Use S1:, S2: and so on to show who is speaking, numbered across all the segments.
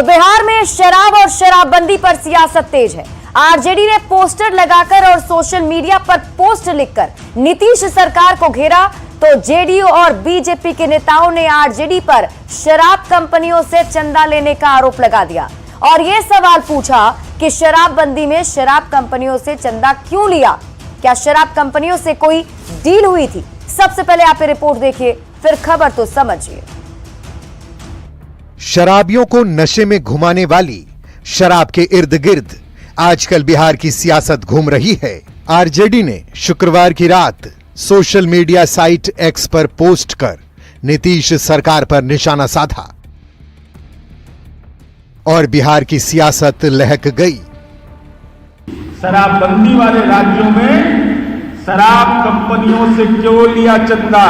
S1: तो बिहार में शराब और शराबबंदी पर सियासत तेज है। आरजेडी ने पोस्टर लगाकर और सोशल मीडिया पर पोस्ट लिखकर नीतीश सरकार को घेरा, तो जेडीयू और बीजेपी के नेताओं ने आरजेडी पर शराब कंपनियों से चंदा लेने का आरोप लगा दिया और यह सवाल पूछा कि शराबबंदी में शराब कंपनियों से चंदा क्यों लिया, क्या शराब कंपनियों से कोई डील हुई थी। सबसे पहले आप ये रिपोर्ट देखिए, फिर खबर तो समझिए।
S2: शराबियों को नशे में घुमाने वाली शराब के इर्द गिर्द आजकल बिहार की सियासत घूम रही है। आरजेडी ने शुक्रवार की रात सोशल मीडिया साइट एक्स पर पोस्ट कर नीतीश सरकार पर निशाना साधा और बिहार की सियासत लहक गई।
S3: शराबबंदी वाले राज्यों में शराब कंपनियों से क्यों लिया चंदा।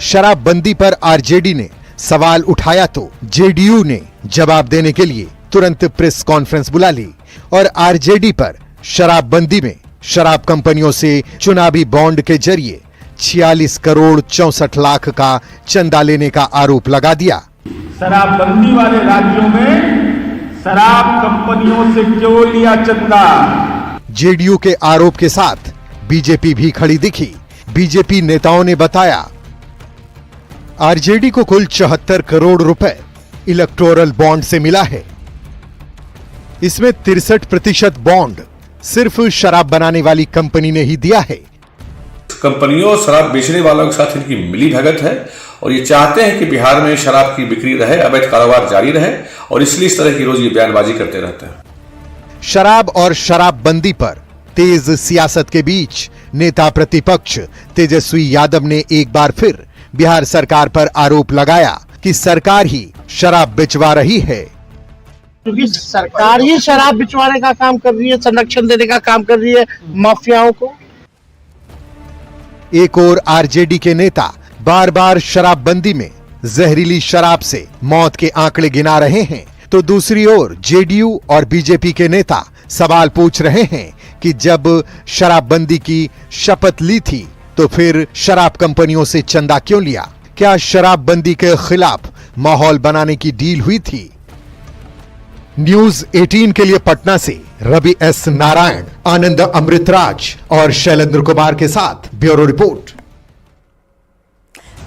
S2: शराबबंदी पर आरजेडी ने सवाल उठाया तो जेडीयू ने जवाब देने के लिए तुरंत प्रेस कॉन्फ्रेंस बुला ली और आरजेडी पर शराबबंदी में शराब कंपनियों से चुनावी बॉन्ड के जरिए 46 करोड़ 64 लाख का चंदा लेने का आरोप लगा दिया।
S3: शराबबंदी वाले राज्यों में शराब कंपनियों से क्यों लिया चंदा।
S2: जेडीयू के आरोप के साथ बीजेपी भी खड़ी दिखी। बीजेपी नेताओं ने बताया आरजेडी को कुल 74 करोड़ रुपए इलेक्टोरल बॉन्ड से मिला है। इसमें 63% बॉन्ड सिर्फ शराब बनाने वाली कंपनी ने ही दिया है।
S4: कंपनियों और शराब बेचने वालों के साथ इनकी मिली भगत है और ये चाहते हैं कि बिहार में शराब की बिक्री रहे, अवैध कारोबार जारी रहे और इसलिए इस तरह की रोज ये बयानबाजी करते रहते हैं।
S2: शराब और शराबबंदी पर तेज सियासत के बीच नेता प्रतिपक्ष तेजस्वी यादव ने एक बार फिर बिहार सरकार पर आरोप लगाया कि सरकार ही शराब बिचवा रही है।
S5: क्योंकि सरकार ही शराब बिचवाने का काम कर रही है, संरक्षण देने का काम कर रही है माफियाओं को।
S2: एक और आरजेडी के नेता बार बार शराबबंदी में जहरीली शराब से मौत के आंकड़े गिना रहे हैं, तो दूसरी ओर जेडीयू और बीजेपी के नेता सवाल पूछ रहे हैं कि जब शराबबंदी की शपथ ली थी तो फिर शराब कंपनियों से चंदा क्यों लिया। क्या शराबबंदी के खिलाफ माहौल बनाने की डील हुई थी। न्यूज 18 के लिए पटना से रवि एस नारायण, आनंद अमृतराज और शैलेंद्र कुमार के साथ ब्यूरो रिपोर्ट।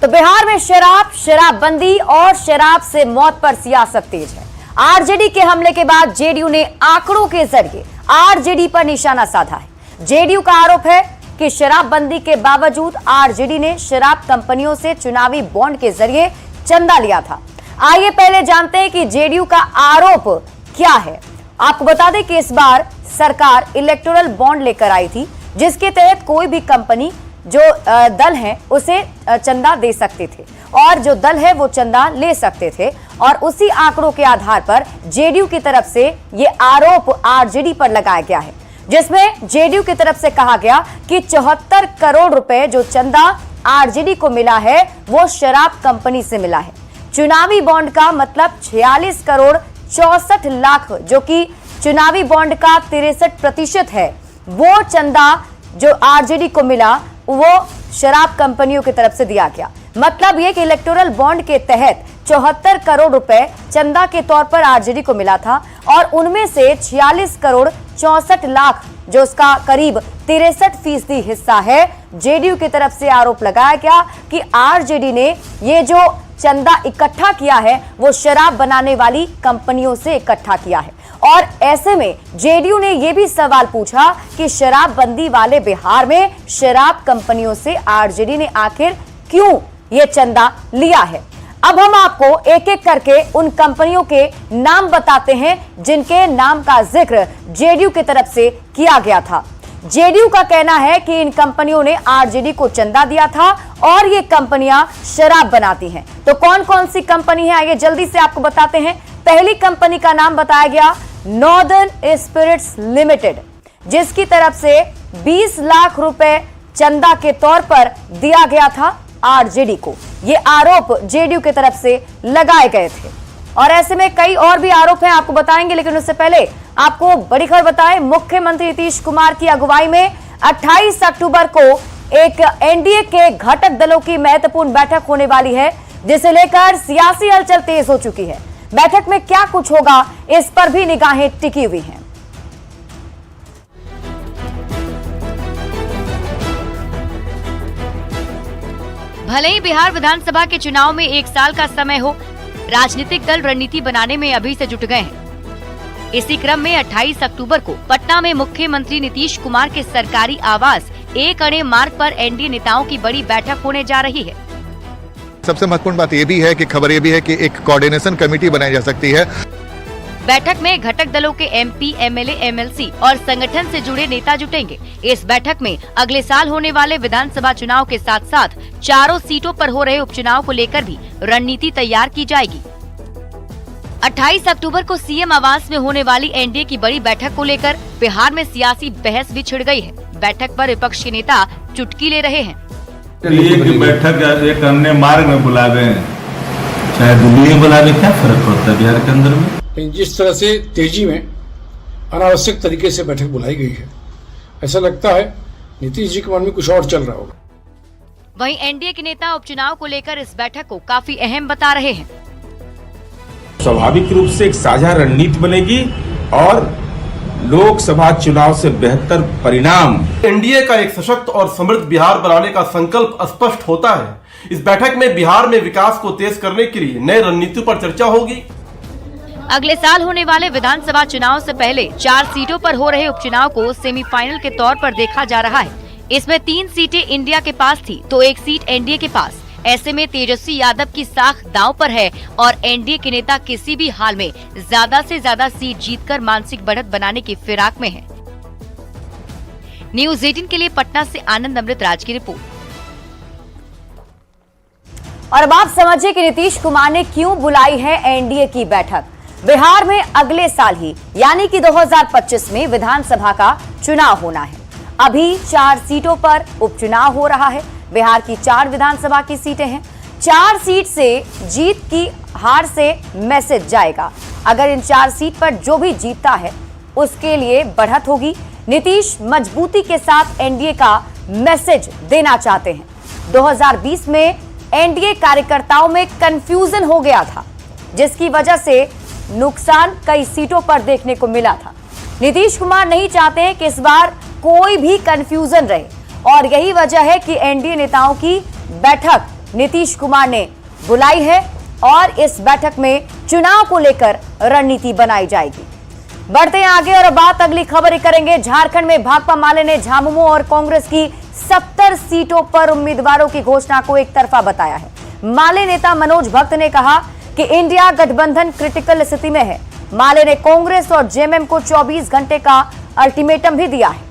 S1: तो बिहार में शराब, शराबबंदी और शराब से मौत पर सियासत तेज है। आरजेडी के हमले के बाद जेडीयू ने आंकड़ों के जरिए आरजेडी पर निशाना साधा है। जेडीयू का आरोप है कि शराबबंदी के बावजूद आरजेडी ने शराब कंपनियों से चुनावी बॉन्ड के जरिए चंदा लिया था। आइए पहले जानते हैं कि जेडीयू का आरोप क्या है। आपको बता दें कि इस बार सरकार इलेक्टोरल बॉन्ड लेकर आई थी, जिसके तहत कोई भी कंपनी जो दल है उसे चंदा दे सकते थे और जो दल है वो चंदा ले सकते थे, और उसी आंकड़ों के आधार पर जेडीयू की तरफ से ये आरोप आरजेडी पर लगाया गया है, जिसमें जेडीयू की तरफ से कहा गया कि 74 करोड़ रुपए जो चंदा आरजेडी को मिला है वो शराब कंपनी से मिला है। चुनावी बॉन्ड का मतलब 46 करोड़ 64 लाख, जो कि चुनावी बॉन्ड का 63% है, वो चंदा जो आरजेडी को मिला वो शराब कंपनियों की तरफ से दिया गया। मतलब ये कि इलेक्टोरल बॉन्ड के तहत 74 करोड़ रुपए चंदा के तौर पर आरजेडी को मिला था और उनमें से 46 करोड़ 64 लाख, जो उसका करीब 63% हिस्सा है, जेडीयू की तरफ से आरोप लगाया गया कि आरजेडी ने ये जो चंदा इकट्ठा किया है वो शराब बनाने वाली कंपनियों से इकट्ठा किया है। और ऐसे में जेडीयू ने यह भी सवाल पूछा कि शराबबंदी वाले बिहार में शराब कंपनियों से आरजेडी ने आखिर क्यों ये चंदा लिया है। अब हम आपको एक एक करके उन कंपनियों के नाम बताते हैं जिनके नाम का जिक्र जेडीयू की तरफ से किया गया था। जेडीयू का कहना है कि इन कंपनियों ने आरजेडी को चंदा दिया था और ये कंपनियां शराब बनाती हैं। तो कौन कौन सी कंपनी है आइए जल्दी से आपको बताते हैं। पहली कंपनी का नाम बताया गया नॉर्दर्न स्पिरिट्स लिमिटेड, जिसकी तरफ से 20 लाख रुपए चंदा के तौर पर दिया गया था आरजेडी को। ये आरोप जेडीयू की तरफ से लगाए गए थे और ऐसे में कई और भी आरोप हैं, आपको बताएंगे, लेकिन उससे पहले आपको बड़ी खबर बताएं। मुख्यमंत्री नीतीश कुमार की अगुवाई में 28 अक्टूबर को एक एनडीए के घटक दलों की महत्वपूर्ण बैठक होने वाली है, जिसे लेकर सियासी हलचल तेज हो चुकी है। बैठक में क्या कुछ होगा, इस पर भी निगाहें टिकी हुई हैं।
S6: भले ही बिहार विधानसभा के चुनाव में 1 साल का समय हो, राजनीतिक दल रणनीति बनाने में अभी से जुट गए हैं। इसी क्रम में 28 अक्टूबर को पटना में मुख्यमंत्री नीतीश कुमार के सरकारी आवास 1 अणे मार्ग पर एनडीए नेताओं की बड़ी बैठक होने जा रही है।
S7: सबसे महत्वपूर्ण बात यह भी है कि खबर यह भी है कि एक कोऑर्डिनेशन कमेटी बनाई जा सकती है।
S6: बैठक में घटक दलों के एमपी, एमएलए, एमएलसी और संगठन से जुड़े नेता जुटेंगे। इस बैठक में अगले साल होने वाले विधानसभा चुनाव के साथ साथ चारों सीटों पर हो रहे उपचुनाव को लेकर भी रणनीति तैयार की जाएगी। 28 अक्टूबर को सीएम आवास में होने वाली एनडीए की बड़ी बैठक को लेकर बिहार में सियासी बहस भी छिड़ गई है। बैठक पर विपक्ष के नेता चुटकी ले रहे हैं।
S3: एक बैठक एक अन्य मार्ग में बुला दें, चाहे दिल्ली में बुला दें, क्या फर्क पड़ता है बिहार के अंदर में?
S8: जिस तरह से तेजी में अनावश्यक तरीके से बैठक बुलाई गई है, ऐसा लगता है नीतीश जी के मन में कुछ और चल रहा होगा।
S6: वहीं एनडीए के नेता उपचुनाव को लेकर इस बैठक को काफी अहम बता रहे हैं।
S9: स्वाभाविक रूप से एक साझा रणनीति बनेगी और लोकसभा चुनाव से बेहतर परिणाम।
S10: एनडीए का एक सशक्त और समृद्ध बिहार बनाने का संकल्प स्पष्ट होता है। इस बैठक में बिहार में विकास को तेज करने के लिए नई रणनीति पर चर्चा होगी।
S6: अगले साल होने वाले विधानसभा चुनाव से पहले 4 सीटों पर हो रहे उपचुनाव को सेमीफाइनल के तौर पर देखा जा रहा है। इसमें 3 सीटें इंडिया के पास थी तो 1 सीट एनडीए के पास। ऐसे में तेजस्वी यादव की साख दांव पर है और एनडीए के नेता किसी भी हाल में ज्यादा से ज्यादा सीट जीतकर मानसिक बढ़त बनाने की फिराक में है। न्यूज़ 18 के लिए पटना से आनंद अमृतराज की रिपोर्ट।
S1: और अब आप समझिए कि नीतीश कुमार ने क्यों बुलाई है एनडीए की बैठक। बिहार में अगले साल ही यानी कि 2025 में विधानसभा का चुनाव होना है। अभी 4 सीटों पर उपचुनाव हो रहा है। बिहार की 4 विधानसभा की सीटें हैं। 4 सीट से जीत की हार से मैसेज जाएगा। अगर इन 4 सीट पर जो भी जीतता है उसके लिए बढ़त होगी। नीतीश मजबूती के साथ एनडीए का मैसेज देना चाहते हैं। 2020 में एनडीए कार्यकर्ताओं में कंफ्यूजन हो गया था, जिसकी वजह से नुकसान कई सीटों पर देखने को मिला था। नीतीश कुमार नहीं चाहते हैं कि इस बार कोई भी कंफ्यूजन रहे और यही वजह है कि एनडीए नेताओं की बैठक नीतीश कुमार ने बुलाई है और इस बैठक में चुनाव को लेकर रणनीति बनाई जाएगी। बढ़ते हैं आगे और बात अगली खबर करेंगे। झारखंड में भाकपा माले ने झामुमो और कांग्रेस की 70 सीटों पर उम्मीदवारों की घोषणा को एक तरफा बताया है। माले नेता मनोज भक्त ने कहा कि इंडिया गठबंधन क्रिटिकल स्थिति में है। माले ने कांग्रेस और जेएमएम को 24 घंटे का अल्टीमेटम भी दिया है।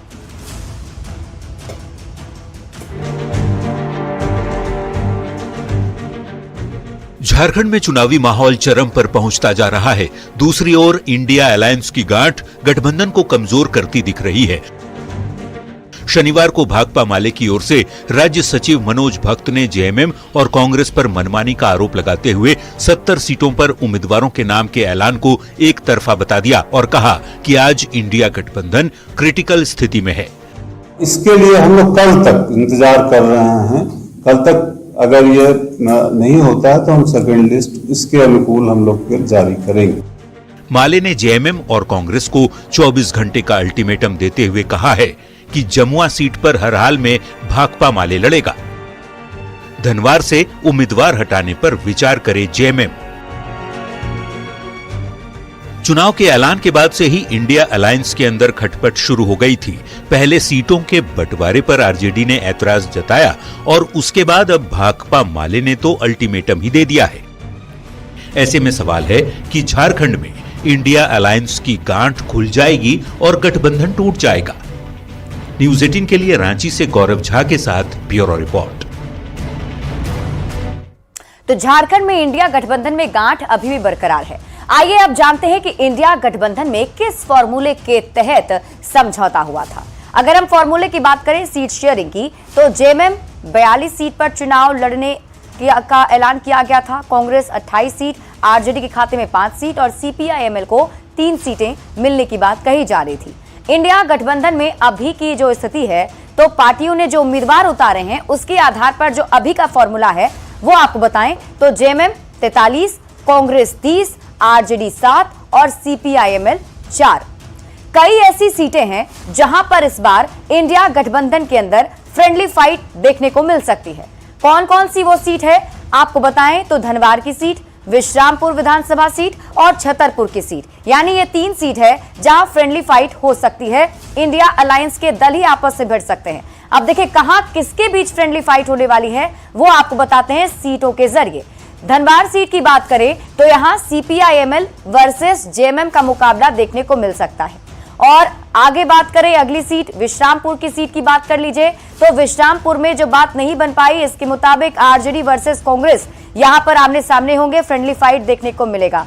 S11: झारखंड में चुनावी माहौल चरम पर पहुंचता जा रहा है। दूसरी ओर इंडिया अलायंस की गांठ गठबंधन को कमजोर करती दिख रही है। शनिवार को भाकपा माले की ओर से राज्य सचिव मनोज भक्त ने जेएमएम और कांग्रेस पर मनमानी का आरोप लगाते हुए 70 सीटों पर उम्मीदवारों के नाम के ऐलान को एक तरफा बता दिया और कहा कि आज इंडिया गठबंधन क्रिटिकल स्थिति में है।
S12: इसके लिए हम लोग कल तक इंतजार कर रहे हैं। कल तक अगर ये नहीं होता है तो हम सेकेंड लिस्ट इसके अनुकूल हम लोग जारी करेंगे।
S11: माले ने जेएमएम और कांग्रेस को 24 घंटे का अल्टीमेटम देते हुए कहा है कि जमुआ सीट पर हर हाल में भाकपा माले लड़ेगा। धनवार से उम्मीदवार हटाने पर विचार करे जेएमएम। चुनाव के ऐलान के बाद से ही इंडिया अलायंस के अंदर खटपट शुरू हो गई थी। पहले सीटों के बंटवारे पर आरजेडी ने ऐतराज जताया और उसके बाद अब भाकपा माले ने तो अल्टीमेटम ही दे दिया है। ऐसे में सवाल है कि झारखंड में इंडिया अलायंस की गांठ खुल जाएगी और गठबंधन टूट जाएगा। न्यूज़ 18 के लिए रांची से गौरव झा के साथ ब्यूरो रिपोर्ट।
S1: तो झारखंड में इंडिया गठबंधन में गांठ अभी भी बरकरार है। आइए अब जानते हैं कि इंडिया गठबंधन में किस फॉर्मूले के तहत समझौता हुआ था। अगर हम फॉर्मूले की बात करें सीट शेयरिंग की, तो जेएमएम 42 सीट पर चुनाव लड़ने का ऐलान किया गया था। कांग्रेस 28 सीट, आरजेडी के खाते में 5 सीट और सीपीआई-एमएल को 3 सीटें मिलने की बात कही जा रही थी। इंडिया गठबंधन में अभी की जो स्थिति है, तो पार्टियों ने जो उम्मीदवार उतारे हैं उसके आधार पर जो अभी का फॉर्मूला है वो आपको बताएं तो जेएमएम 43, कांग्रेस 30, आरजेडी 7 और सीपीआईएमएल 4। कई ऐसी सीटें हैं जहां पर इस बार इंडिया गठबंधन के अंदर फ्रेंडली फाइट देखने को मिल सकती है। कौन कौन सी वो सीट है आपको बताएं तो धनबाद की सीट, विश्रामपुर विधानसभा सीट और छतरपुर की सीट, यानी ये 3 सीट है जहां फ्रेंडली फाइट हो सकती है। इंडिया अलायंस के दल ही आपस में भिड़ सकते हैं। अब देखिए कहां किसके बीच फ्रेंडली फाइट होने वाली है वो आपको बताते हैं सीटों के जरिए। धनबाद सीट की बात करें तो यहां सीपीआईएमएल वर्सेस जेएमएम का मुकाबला देखने को मिल सकता है। और आगे बात करें अगली सीट विश्रामपुर की सीट की बात कर लीजिए तो विश्रामपुर में जो बात नहीं बन पाई इसके मुताबिक आरजेडी वर्सेस कांग्रेस यहां पर आमने सामने होंगे, फ्रेंडली फाइट देखने को मिलेगा।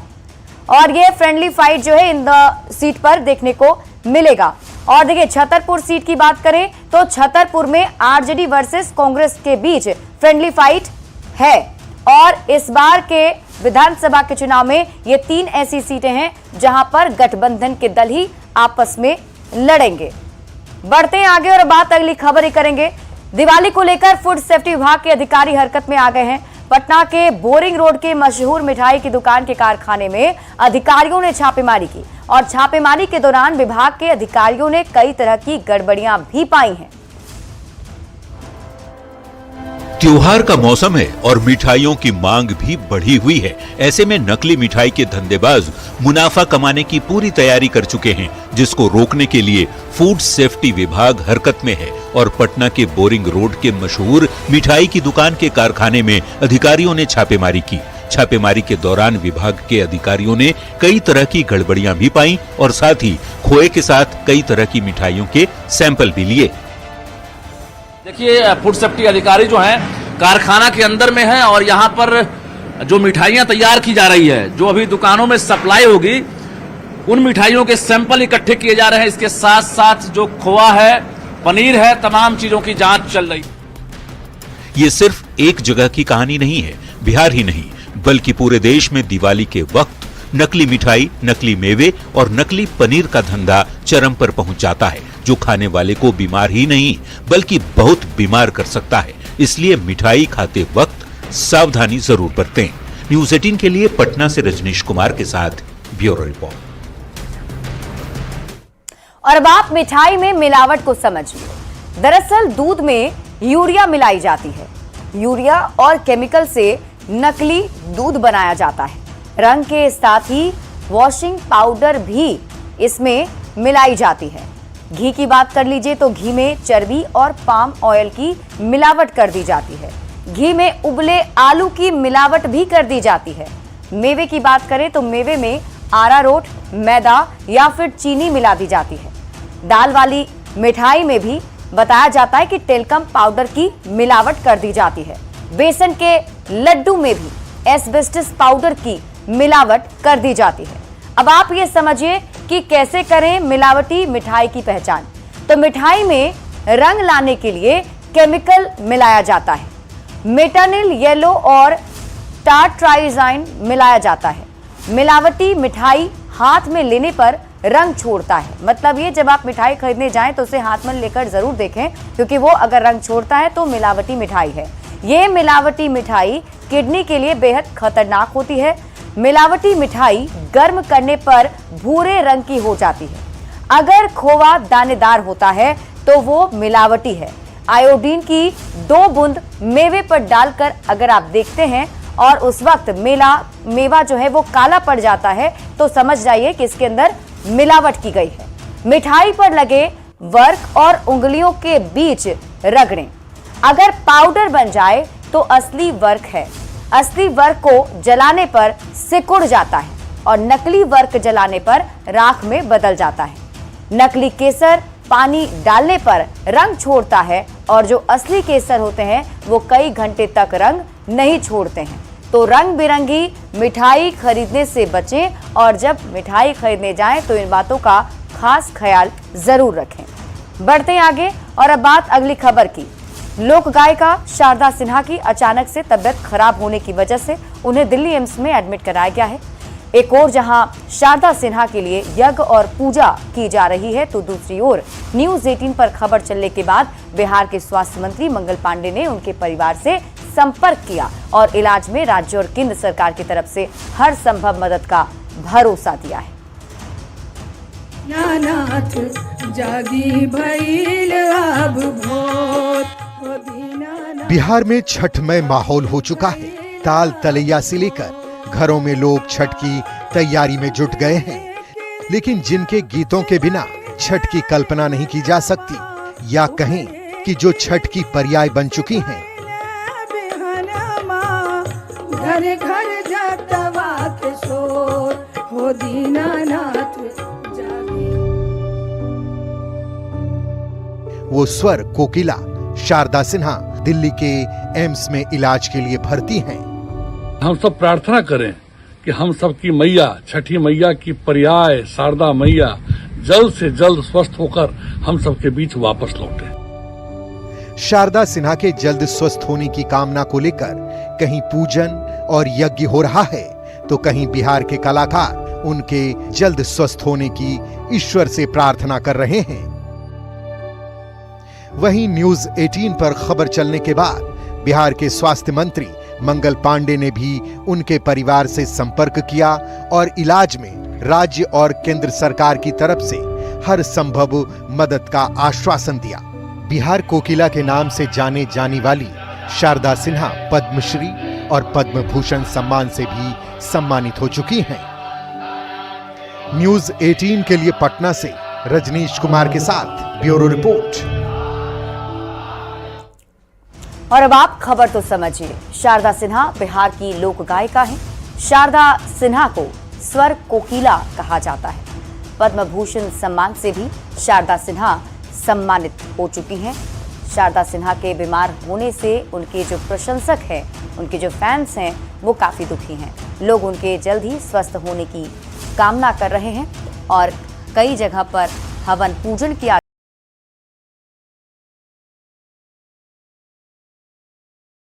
S1: और ये फ्रेंडली फाइट जो है इन सीट पर देखने को मिलेगा। और देखिए छतरपुर सीट की बात करें तो छतरपुर में आरजेडी वर्सेस कांग्रेस के बीच फ्रेंडली फाइट है। और इस बार के विधानसभा के चुनाव में ये 3 ऐसी सीटें हैं जहां पर गठबंधन के दल ही आपस में लड़ेंगे। बढ़ते हैं आगे और बात अगली खबर ही करेंगे। दिवाली को लेकर फूड सेफ्टी विभाग के अधिकारी हरकत में आ गए हैं। पटना के बोरिंग रोड के मशहूर मिठाई की दुकान के कारखाने में अधिकारियों ने छापेमारी की और छापेमारी के दौरान विभाग के अधिकारियों ने कई तरह की गड़बड़ियां भी पाई हैं।
S11: त्योहार का मौसम है और मिठाइयों की मांग भी बढ़ी हुई है। ऐसे में नकली मिठाई के धंधेबाज मुनाफा कमाने की पूरी तैयारी कर चुके हैं, जिसको रोकने के लिए फूड सेफ्टी विभाग हरकत में है और पटना के बोरिंग रोड के मशहूर मिठाई की दुकान के कारखाने में अधिकारियों ने छापेमारी की। छापेमारी के दौरान विभाग के अधिकारियों ने कई तरह की गड़बड़ियां भी पाई और साथ ही खोए के साथ कई तरह की मिठाइयों के सैंपल भी लिए।
S13: देखिए फूड सेफ्टी अधिकारी जो हैं कारखाना के अंदर में हैं और यहाँ पर जो मिठाइयाँ तैयार की जा रही है, जो अभी दुकानों में सप्लाई होगी, उन मिठाइयों के सैंपल इकट्ठे किए जा रहे हैं। इसके साथ साथ जो खोआ है, पनीर है, तमाम चीजों की जांच चल रही है।
S11: ये सिर्फ एक जगह की कहानी नहीं है। बिहार ही नहीं बल्कि पूरे देश में दिवाली के वक्त नकली मिठाई, नकली मेवे और नकली पनीर का धंधा चरम पर पहुंच जाता है, जो खाने वाले को बीमार ही नहीं बल्कि बहुत बीमार कर सकता है। इसलिए मिठाई खाते वक्त सावधानी जरूर बरतें। न्यूज़ 18 के लिए पटना से रजनीश कुमार के साथ ब्यूरो रिपोर्ट।
S1: और अब आप मिठाई में मिलावट को समझिए। दरअसल दूध में यूरिया मिलाई जाती है। यूरिया और केमिकल से नकली दूध बनाया जाता है। रंग के साथ ही वॉशिंग पाउडर भी इसमें मिलाई जाती है। घी की बात कर लीजिए तो घी में चर्बी और पाम ऑयल की मिलावट कर दी जाती है। घी में उबले आलू की मिलावट भी कर दी जाती है। मेवे की बात करें तो मेवे में अरारोट, मैदा या फिर चीनी मिला दी जाती है। दाल वाली मिठाई में भी बताया जाता है कि टेलकम पाउडर की मिलावट कर दी जाती है। बेसन के लड्डू में भी एस्बेस्टस पाउडर की मिलावट कर दी जाती है। अब आप ये समझिए कि कैसे करें मिलावटी मिठाई की पहचान। तो मिठाई में रंग लाने के लिए केमिकल मिलाया जाता है। मेटानिल येलो और टार्ट्राइजाइन मिलाया जाता है। मिलावटी मिठाई हाथ में लेने पर रंग छोड़ता है। मतलब ये जब आप मिठाई खरीदने जाएं तो उसे हाथ में लेकर जरूर देखें, क्योंकि वो अगर रंग छोड़ता है तो मिलावटी मिठाई है। ये मिलावटी मिठाई किडनी के लिए बेहद खतरनाक होती है। मिलावटी मिठाई गर्म करने पर भूरे रंग की हो जाती है। अगर खोवा दानेदार होता है तो वो मिलावटी है। आयोडीन की 2 बूंद मेवे पर डालकर अगर आप देखते हैं और उस वक्त मेवा जो है वो काला पड़ जाता है तो समझ जाइए कि इसके अंदर मिलावट की गई है। मिठाई पर लगे वर्क और उंगलियों के बीच रगड़ें। अगर पाउडर बन जाए तो असली वर्क है। असली वर्क को जलाने पर सिकुड़ जाता है और नकली वर्क जलाने पर राख में बदल जाता है। नकली केसर पानी डालने पर रंग छोड़ता है और जो असली केसर होते हैं वो कई घंटे तक रंग नहीं छोड़ते हैं। तो रंग बिरंगी मिठाई खरीदने से बचें और जब मिठाई खरीदने जाएं तो इन बातों का खास ख्याल जरूर रखें। बढ़ते हैं आगे और अब बात अगली खबर की। लोक गायिका शारदा सिन्हा की अचानक से तबियत खराब होने की वजह से उन्हें दिल्ली एम्स में एडमिट कराया गया है। एक ओर जहां शारदा सिन्हा के लिए यज्ञ और पूजा की जा रही है तो दूसरी ओर न्यूज़ 18 पर खबर चलने के बाद बिहार के स्वास्थ्य मंत्री मंगल पांडे ने उनके परिवार से संपर्क किया और इलाज में राज्य और केंद्र सरकार की तरफ से हर संभव मदद का भरोसा दिया है।
S14: नाथ जागी भइल अब भोर, हो दीनानाथ।
S2: बिहार में छठमय माहौल हो चुका है। ताल तलैया से लेकर घरों में लोग छठ की तैयारी में जुट गए हैं, लेकिन जिनके गीतों के बिना छठ की कल्पना नहीं की जा सकती, या कहें कि जो छठ की पर्याय बन चुकी हैं।
S14: घर घर जातवा के शोर, हो दीनानाथ जागी।
S2: वो स्वर कोकिला शारदा सिन्हा दिल्ली के एम्स में इलाज के लिए भर्ती हैं।
S8: हम सब प्रार्थना करें कि हम सबकी मैया, छठी मैया की पर्याय शारदा मैया जल्द से जल्द स्वस्थ होकर हम सबके बीच वापस लौटे।
S2: शारदा सिन्हा के जल्द स्वस्थ होने की कामना को लेकर कहीं पूजन और यज्ञ हो रहा है, तो कहीं बिहार के कलाकार उनके जल्द स्वस्थ होने की ईश्वर से प्रार्थना कर रहे हैं। वहीं न्यूज 18 पर खबर चलने के बाद बिहार के स्वास्थ्य मंत्री मंगल पांडे ने भी उनके परिवार से संपर्क किया और इलाज में राज्य और केंद्र सरकार की तरफ से हर संभव मदद का आश्वासन दिया। बिहार कोकिला के नाम से जाने जाने वाली शारदा सिन्हा पद्मश्री और पद्म भूषण सम्मान से भी सम्मानित हो चुकी हैं। न्यूज 18 के लिए पटना से रजनीश कुमार के साथ ब्यूरो रिपोर्ट।
S1: और अब आप खबर तो समझिए। शारदा सिन्हा बिहार की लोक गायिका हैं। शारदा सिन्हा को स्वर कोकिला कहा जाता है। पद्म भूषण सम्मान से भी शारदा सिन्हा सम्मानित हो चुकी हैं। शारदा सिन्हा के बीमार होने से उनके जो प्रशंसक हैं, उनके जो फैंस हैं, वो काफी दुखी हैं। लोग उनके जल्द ही स्वस्थ होने की कामना कर रहे हैं और कई जगह पर हवन पूजन किया